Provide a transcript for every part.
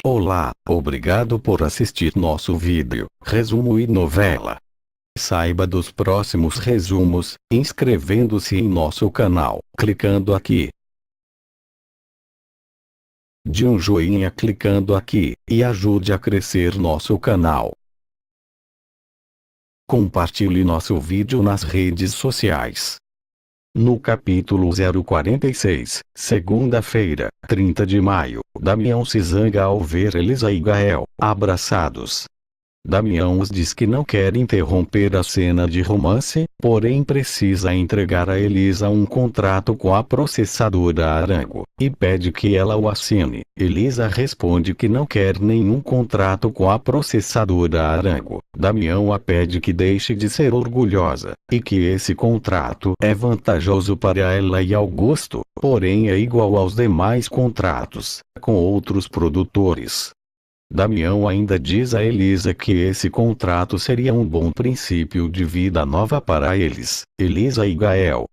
Olá, obrigado por assistir nosso vídeo, resumo e novela. Saiba dos próximos resumos, inscrevendo-se em nosso canal, clicando aqui. De um joinha clicando aqui, e ajude a crescer nosso canal. Compartilhe nosso vídeo nas redes sociais. No capítulo 046, segunda-feira, 30 de maio, Damião se zanga ao ver Elisa e Gael abraçados. Damião diz que não quer interromper a cena de romance, porém precisa entregar a Elisa um contrato com a processadora Arango, e pede que ela o assine. Elisa responde que não quer nenhum contrato com a processadora Arango. Damião a pede que deixe de ser orgulhosa, e que esse contrato é vantajoso para ela e Augusto, porém é igual aos demais contratos, com outros produtores. Damião ainda diz a Elisa que esse contrato seria um bom princípio de vida nova para eles, Elisa e Gael.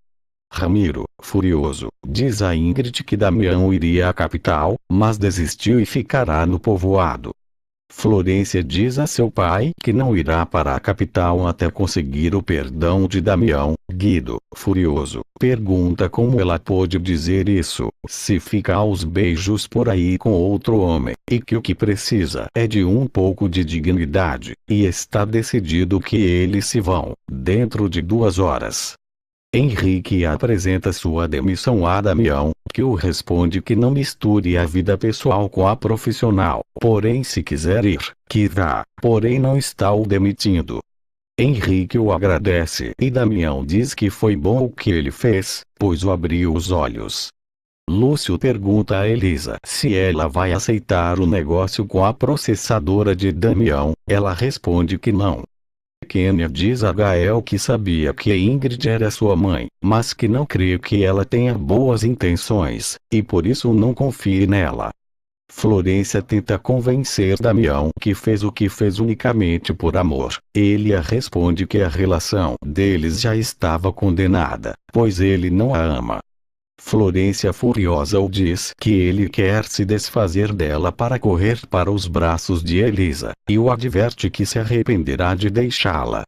Ramiro, furioso, diz a Ingrid que Damião iria à capital, mas desistiu e ficará no povoado. Florência diz a seu pai que não irá para a capital até conseguir o perdão de Damião. Guido, furioso, pergunta como ela pôde dizer isso, se fica aos beijos por aí com outro homem, e que o que precisa é de um pouco de dignidade, e está decidido que eles se vão, dentro de 2 horas. Henrique apresenta sua demissão a Damião, que o responde que não misture a vida pessoal com a profissional, porém se quiser ir, que vá, porém não está o demitindo. Henrique o agradece e Damião diz que foi bom o que ele fez, pois o abriu os olhos. Lúcio pergunta a Elisa se ela vai aceitar o negócio com a processadora de Damião, ela responde que não. Kênia diz a Gael que sabia que Ingrid era sua mãe, mas que não crê que ela tenha boas intenções, e por isso não confie nela. Florência tenta convencer Damião que fez o que fez unicamente por amor. Ele a responde que a relação deles já estava condenada, pois ele não a ama. Florência furiosa o diz que ele quer se desfazer dela para correr para os braços de Elisa, e o adverte que se arrependerá de deixá-la.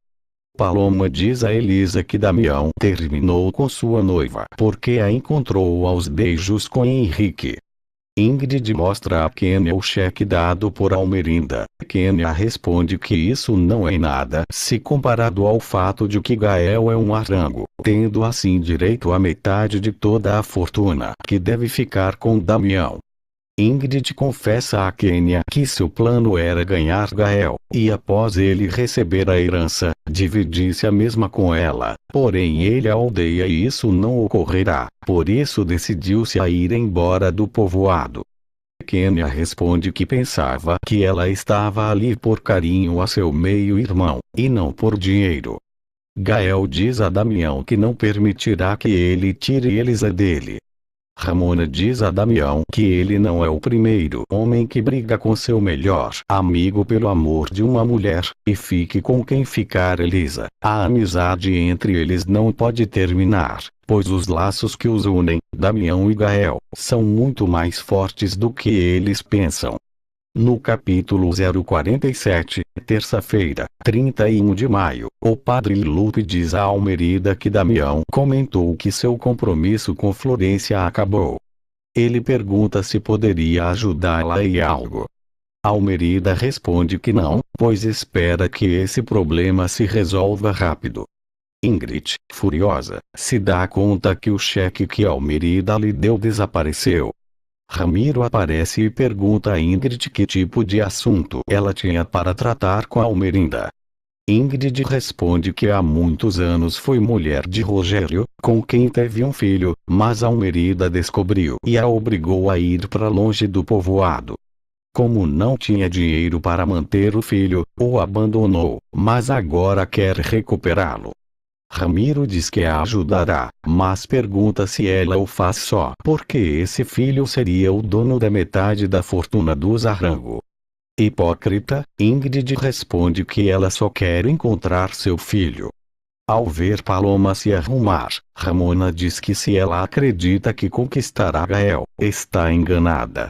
Paloma diz a Elisa que Damião terminou com sua noiva porque a encontrou aos beijos com Henrique. Ingrid mostra a Kênia o cheque dado por Almerinda. Kênia responde que isso não é nada se comparado ao fato de que Gael é um Arango, tendo assim direito à metade de toda a fortuna que deve ficar com Damião. Ingrid confessa a Kênia que seu plano era ganhar Gael, e após ele receber a herança, dividir-se a mesma com ela, porém ele a odeia e isso não ocorrerá, por isso decidiu-se a ir embora do povoado. Kênia responde que pensava que ela estava ali por carinho a seu meio-irmão, e não por dinheiro. Gael diz a Damião que não permitirá que ele tire Elisa dele. Ramona diz a Damião que ele não é o primeiro homem que briga com seu melhor amigo pelo amor de uma mulher, e fique com quem ficar Elisa. A amizade entre eles não pode terminar, pois os laços que os unem, Damião e Gael, são muito mais fortes do que eles pensam. No capítulo 047, terça-feira, 31 de maio, o padre Lupe diz a Almerida que Damião comentou que seu compromisso com Florência acabou. Ele pergunta se poderia ajudá-la em algo. Almerida responde que não, pois espera que esse problema se resolva rápido. Ingrid, furiosa, se dá conta que o cheque que Almerida lhe deu desapareceu. Ramiro aparece e pergunta a Ingrid que tipo de assunto ela tinha para tratar com Almerinda. Ingrid responde que há muitos anos foi mulher de Rogério, com quem teve um filho, mas Almerida descobriu e a obrigou a ir para longe do povoado. Como não tinha dinheiro para manter o filho, o abandonou, mas agora quer recuperá-lo. Ramiro diz que a ajudará, mas pergunta se ela o faz só porque esse filho seria o dono da metade da fortuna dos Arango. Hipócrita, Ingrid responde que ela só quer encontrar seu filho. Ao ver Paloma se arrumar, Ramona diz que se ela acredita que conquistará Gael, está enganada.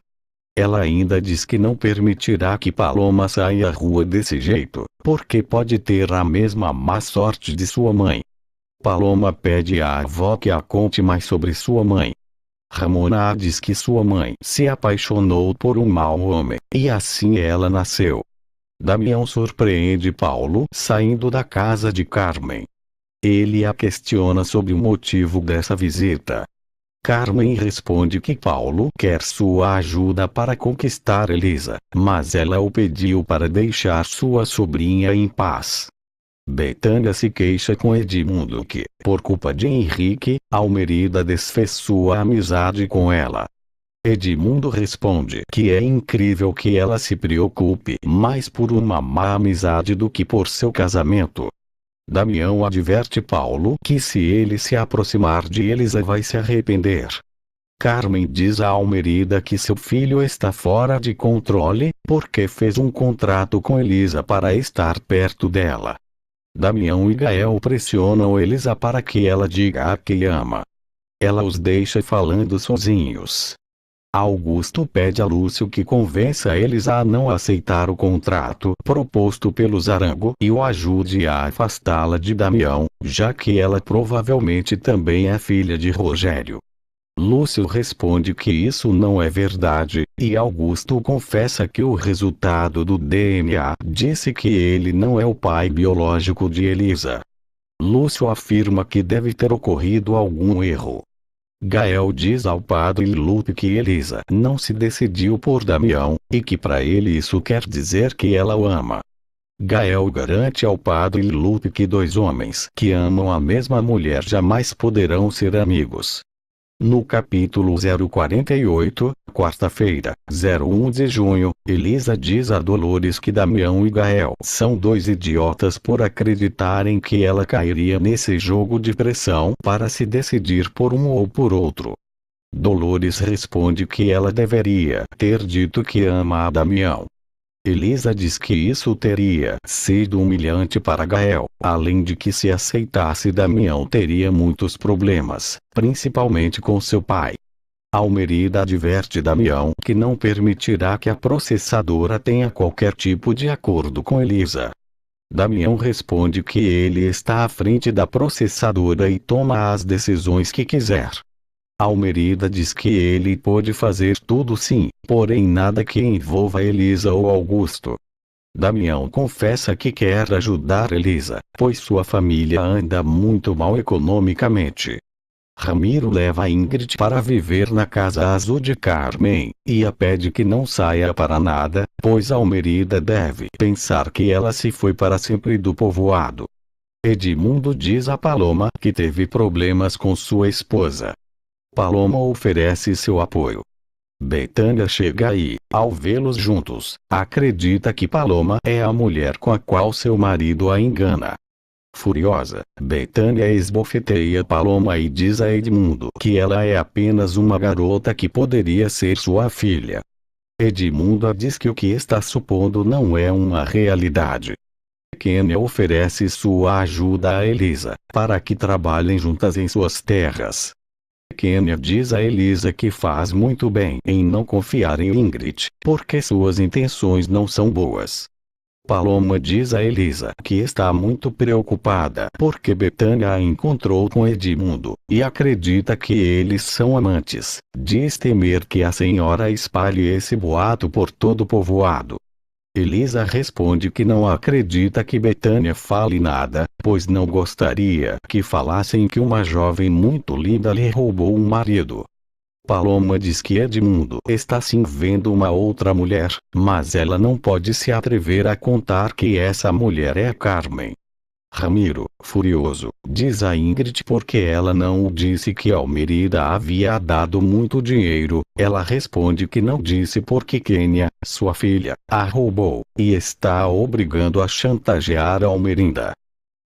Ela ainda diz que não permitirá que Paloma saia à rua desse jeito, porque pode ter a mesma má sorte de sua mãe. Paloma pede à avó que a conte mais sobre sua mãe. Ramona diz que sua mãe se apaixonou por um mau homem, e assim ela nasceu. Damião surpreende Paulo saindo da casa de Carmen. Ele a questiona sobre o motivo dessa visita. Carmen responde que Paulo quer sua ajuda para conquistar Elisa, mas ela o pediu para deixar sua sobrinha em paz. Betânia se queixa com Edmundo que, por culpa de Henrique, Almerida desfez sua amizade com ela. Edmundo responde que é incrível que ela se preocupe mais por uma má amizade do que por seu casamento. Damião adverte Paulo que se ele se aproximar de Elisa vai se arrepender. Carmen diz a Almerida que seu filho está fora de controle, porque fez um contrato com Elisa para estar perto dela. Damião e Gael pressionam Elisa para que ela diga a quem ama. Ela os deixa falando sozinhos. Augusto pede a Lúcio que convença Elisa a não aceitar o contrato proposto pelo Zarango e o ajude a afastá-la de Damião, já que ela provavelmente também é filha de Rogério. Lúcio responde que isso não é verdade, e Augusto confessa que o resultado do DNA disse que ele não é o pai biológico de Elisa. Lúcio afirma que deve ter ocorrido algum erro. Gael diz ao padre Lupe que Elisa não se decidiu por Damião, e que para ele isso quer dizer que ela o ama. Gael garante ao padre Lupe que dois homens que amam a mesma mulher jamais poderão ser amigos. No capítulo 048, quarta-feira, 01 de junho, Elisa diz a Dolores que Damião e Gael são dois idiotas por acreditarem que ela cairia nesse jogo de pressão para se decidir por um ou por outro. Dolores responde que ela deveria ter dito que ama a Damião. Elisa diz que isso teria sido humilhante para Gael, além de que se aceitasse Damião teria muitos problemas, principalmente com seu pai. Almerida adverte Damião que não permitirá que a processadora tenha qualquer tipo de acordo com Elisa. Damião responde que ele está à frente da processadora e toma as decisões que quiser. Almerida diz que ele pode fazer tudo sim, porém nada que envolva Elisa ou Augusto. Damião confessa que quer ajudar Elisa, pois sua família anda muito mal economicamente. Ramiro leva Ingrid para viver na casa azul de Carmen, e a pede que não saia para nada, pois Almerida deve pensar que ela se foi para sempre do povoado. Edmundo diz a Paloma que teve problemas com sua esposa. Paloma oferece seu apoio. Betânia chega e, ao vê-los juntos, acredita que Paloma é a mulher com a qual seu marido a engana. Furiosa, Betânia esbofeteia Paloma e diz a Edmundo que ela é apenas uma garota que poderia ser sua filha. Edmundo diz que o que está supondo não é uma realidade. Kênia oferece sua ajuda a Elisa, para que trabalhem juntas em suas terras. Kênia diz a Elisa que faz muito bem em não confiar em Ingrid, porque suas intenções não são boas. Paloma diz a Elisa que está muito preocupada porque Betânia a encontrou com Edmundo, e acredita que eles são amantes. Diz temer que a senhora espalhe esse boato por todo o povoado. Elisa responde que não acredita que Betânia fale nada, pois não gostaria que falassem que uma jovem muito linda lhe roubou um marido. Paloma diz que Edmundo está sim vendo uma outra mulher, mas ela não pode se atrever a contar que essa mulher é Carmen. Ramiro, furioso, diz a Ingrid porque ela não o disse que Almerida havia dado muito dinheiro. Ela responde que não disse porque Kênia, sua filha, a roubou, e está a obrigando a chantagear Almerida.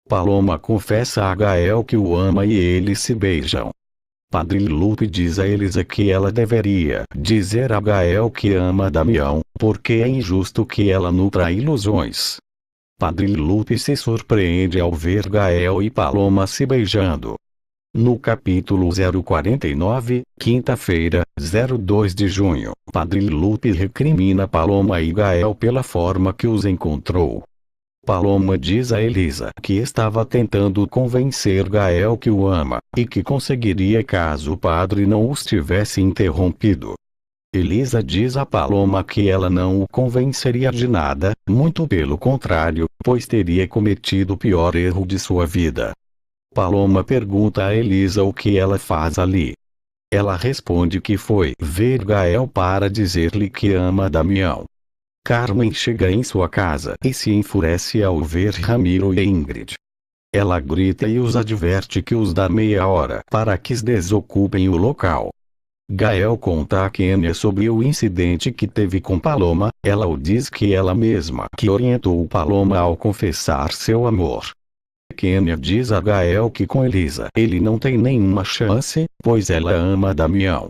Paloma confessa a Gael que o ama e eles se beijam. Padre Lupe diz a Elisa que ela deveria dizer a Gael que ama Damião, porque é injusto que ela nutra ilusões. Padre Lupe se surpreende ao ver Gael e Paloma se beijando. No capítulo 049, quinta-feira, 02 de junho, Padre Lupe recrimina Paloma e Gael pela forma que os encontrou. Paloma diz a Elisa que estava tentando convencer Gael que o ama, e que conseguiria caso o padre não os tivesse interrompido. Elisa diz a Paloma que ela não o convenceria de nada, muito pelo contrário, pois teria cometido o pior erro de sua vida. Paloma pergunta a Elisa o que ela faz ali. Ela responde que foi ver Gael para dizer-lhe que ama Damião. Carmen chega em sua casa e se enfurece ao ver Ramiro e Ingrid. Ela grita e os adverte que os dá meia hora para que desocupem o local. Gael conta a Kênia sobre o incidente que teve com Paloma. Ela o diz que ela mesma que orientou Paloma ao confessar seu amor. Kênia diz a Gael que com Elisa ele não tem nenhuma chance, pois ela ama Damião.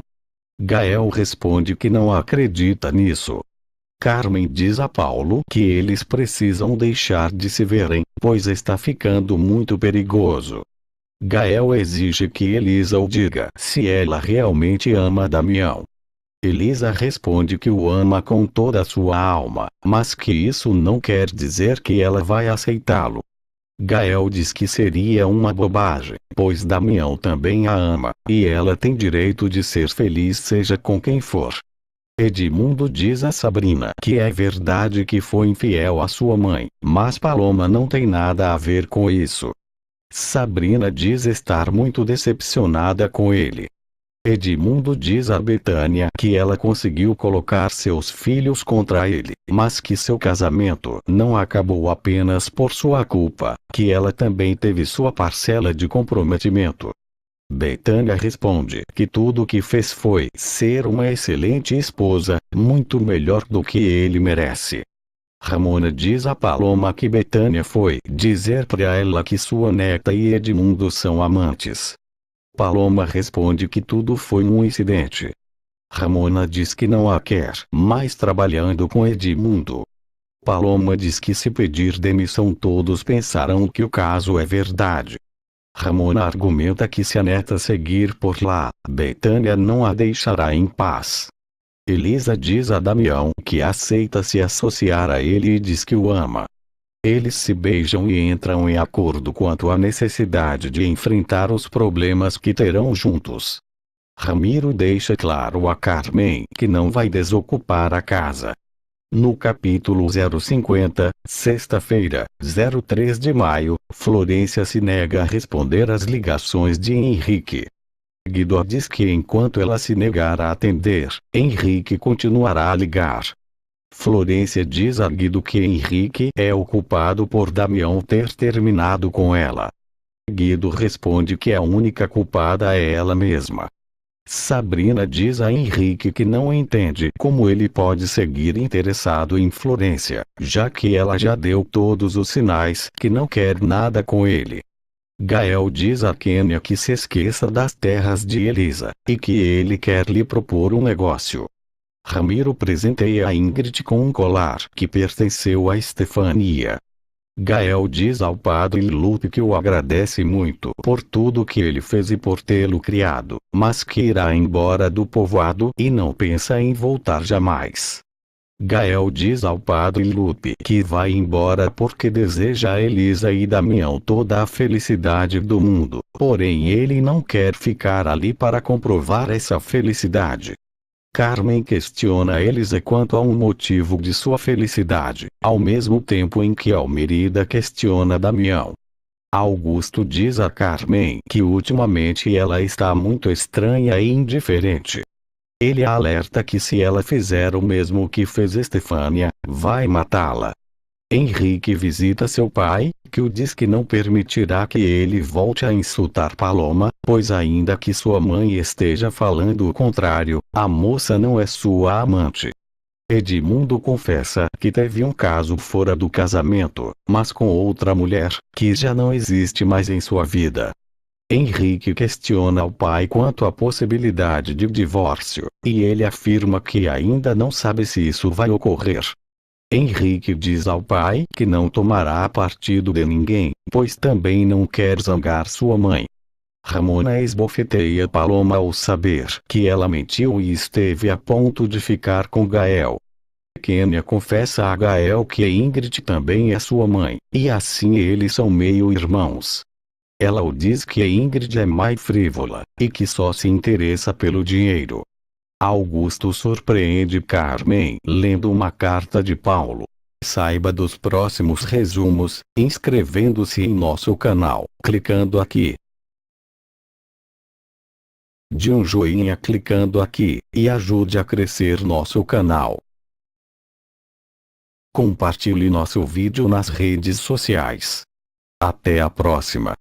Gael responde que não acredita nisso. Carmen diz a Paulo que eles precisam deixar de se verem, pois está ficando muito perigoso. Gael exige que Elisa o diga se ela realmente ama Damião. Elisa responde que o ama com toda a sua alma, mas que isso não quer dizer que ela vai aceitá-lo. Gael diz que seria uma bobagem, pois Damião também a ama, e ela tem direito de ser feliz seja com quem for. Edmundo diz a Sabrina que é verdade que foi infiel à sua mãe, mas Paloma não tem nada a ver com isso. Sabrina diz estar muito decepcionada com ele. Edmundo diz a Betânia que ela conseguiu colocar seus filhos contra ele, mas que seu casamento não acabou apenas por sua culpa, que ela também teve sua parcela de comprometimento. Betânia responde que tudo o que fez foi ser uma excelente esposa, muito melhor do que ele merece. Ramona diz a Paloma que Betânia foi dizer para ela que sua neta e Edmundo são amantes. Paloma responde que tudo foi um incidente. Ramona diz que não a quer mais trabalhando com Edmundo. Paloma diz que se pedir demissão todos pensarão que o caso é verdade. Ramona argumenta que se a neta seguir por lá, Betânia não a deixará em paz. Elisa diz a Damião que aceita se associar a ele e diz que o ama. Eles se beijam e entram em acordo quanto à necessidade de enfrentar os problemas que terão juntos. Ramiro deixa claro a Carmen que não vai desocupar a casa. No capítulo 050, sexta-feira, 03 de maio, Florência se nega a responder às ligações de Henrique. Guido diz que enquanto ela se negar a atender, Henrique continuará a ligar. Florência diz a Guido que Henrique é o culpado por Damião ter terminado com ela. Guido responde que a única culpada é ela mesma. Sabrina diz a Henrique que não entende como ele pode seguir interessado em Florência, já que ela já deu todos os sinais que não quer nada com ele. Gael diz a Kênia que se esqueça das terras de Elisa, e que ele quer lhe propor um negócio. Ramiro presenteia a Ingrid com um colar que pertenceu a Estefania. Gael diz ao padre Lupe que o agradece muito por tudo que ele fez e por tê-lo criado, mas que irá embora do povoado e não pensa em voltar jamais. Gael diz ao padre Lupe que vai embora porque deseja a Elisa e Damião toda a felicidade do mundo, porém ele não quer ficar ali para comprovar essa felicidade. Carmen questiona Elisa quanto a um motivo de sua felicidade, ao mesmo tempo em que Almerida questiona Damião. Augusto diz a Carmen que ultimamente ela está muito estranha e indiferente. Ele alerta que se ela fizer o mesmo que fez Estefânia, vai matá-la. Henrique visita seu pai, que o diz que não permitirá que ele volte a insultar Paloma, pois ainda que sua mãe esteja falando o contrário, a moça não é sua amante. Edmundo confessa que teve um caso fora do casamento, mas com outra mulher, que já não existe mais em sua vida. Henrique questiona o pai quanto à possibilidade de divórcio, e ele afirma que ainda não sabe se isso vai ocorrer. Henrique diz ao pai que não tomará partido de ninguém, pois também não quer zangar sua mãe. Ramona esbofeteia Paloma ao saber que ela mentiu e esteve a ponto de ficar com Gael. Kênia confessa a Gael que Ingrid também é sua mãe, e assim eles são meio-irmãos. Ela o diz que Ingrid é mais frívola, e que só se interessa pelo dinheiro. Augusto surpreende Carmen lendo uma carta de Paulo. Saiba dos próximos resumos, inscrevendo-se em nosso canal, clicando aqui. De um joinha clicando aqui, e ajude a crescer nosso canal. Compartilhe nosso vídeo nas redes sociais. Até a próxima.